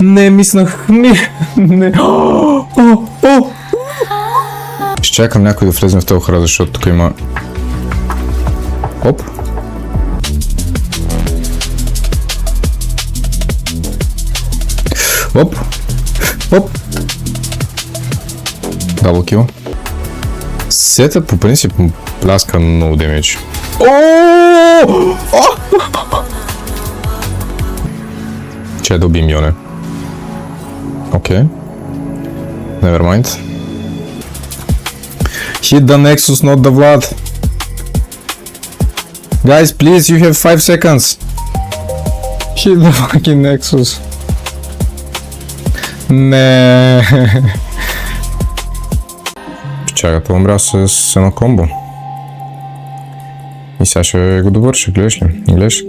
Не, мислах, не. Ще чакам някой да влезне в този храд, защото тук има... Оп. Оп. Оп. Даблкил. Сетът по принцип пляска много демидж. Че да убим Йоне. Окей. Nevermind. Hit the Nexus, not the Vlad. Guys, please, you have 5 seconds. Hit the fucking Nexus. Не. Печагата умря с едно комбо. И сега ще го довърша, гледаш ли? Гледаш.